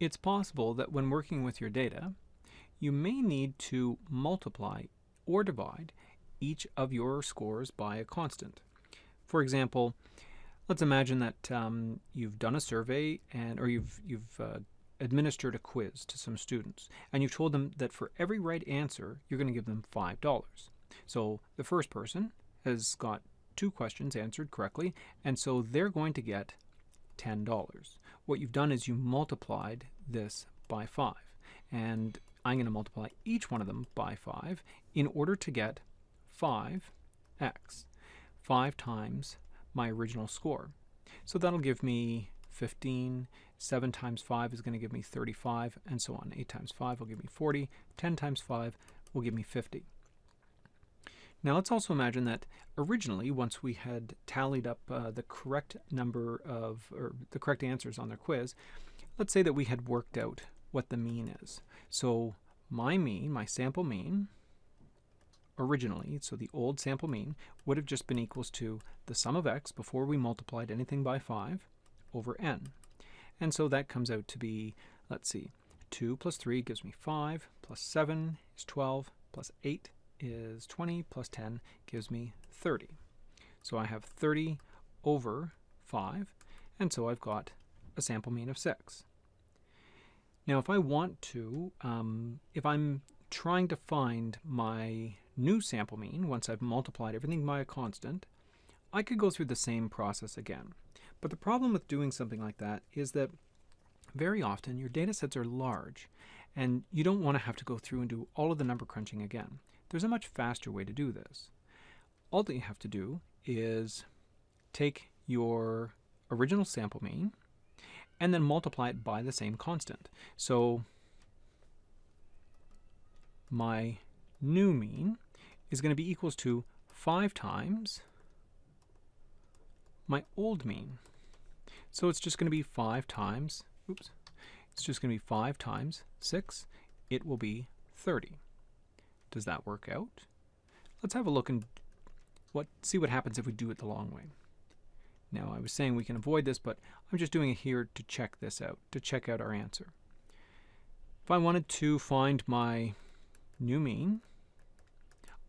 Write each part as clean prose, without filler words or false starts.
It's possible that when working with your data, you may need to multiply or divide each of your scores by a constant. For example, let's imagine that you've done a survey or you've administered a quiz to some students, and you've told them that for every right answer, you're going to give them $5. So the first person has got 2 questions answered correctly, and so they're going to get $10. What you've done is you multiplied this by 5, and I'm going to multiply each one of them by 5 in order to get 5x, 5 times my original score. So that'll give me 15, 7 times 5 is going to give me 35, and so on. 8 times 5 will give me 40, 10 times 5 will give me 50. Now let's also imagine that originally, once we had tallied up the correct the correct answers on their quiz, let's say that we had worked out what the mean is. So my mean, my sample mean, originally, so the old sample mean, would have just been equals to the sum of x before we multiplied anything by 5 over n. And so that comes out to be, let's see, 2 plus 3 gives me 5, plus 7 is 12, plus 8 is 20, plus 10 gives me 30. So I have 30 over 5, and so I've got a sample mean of 6. Now if I want to, if I'm trying to find my new sample mean once I've multiplied everything by a constant, I could go through the same process again. But the problem with doing something like that is that very often your data sets are large, and you don't want to have to go through and do all of the number crunching again. There's a much faster way to do this. All that you have to do is take your original sample mean and then multiply it by the same constant. So my new mean is going to be equals to 5 times my old mean. So it's just going to be 5 times, it's just going to be 5 times 6. It will be 30. Does that work out? Let's have a look and see what happens if we do it the long way. Now, I was saying we can avoid this, but I'm just doing it here to check this out, to check out our answer. If I wanted to find my new mean,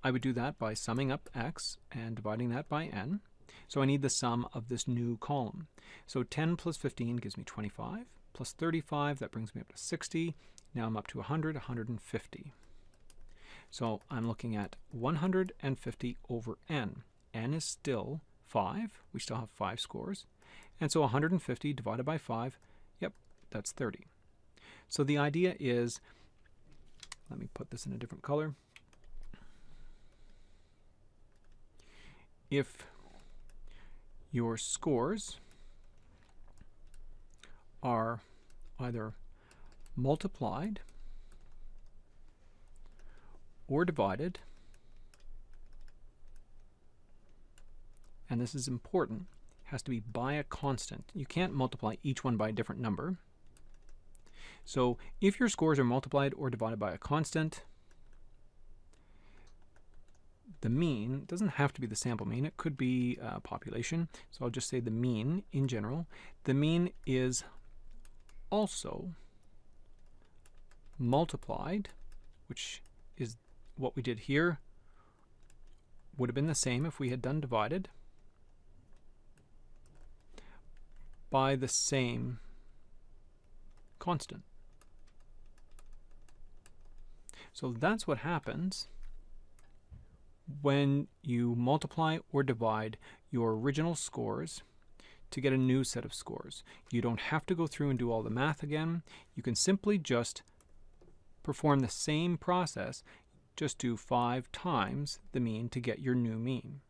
I would do that by summing up x and dividing that by n. So I need the sum of this new column. So 10 plus 15 gives me 25, plus 35, that brings me up to 60. Now I'm up to 100, 150. So I'm looking at 150 over n. n is still 5. We still have 5 scores. And so 150 divided by 5, yep, that's 30. So the idea is, let me put this in a different color. If your scores are either multiplied or divided, and this is important, has to be by a constant. You can't multiply each one by a different number. So if your scores are multiplied or divided by a constant, the mean doesn't have to be the sample mean. It could be population. So I'll just say the mean in general. The mean is also multiplied, which is what we did here, would have been the same if we had done divided, by the same constant. So that's what happens when you multiply or divide your original scores to get a new set of scores. You don't have to go through and do all the math again. You can simply just perform the same process, just do 5 times the mean to get your new mean.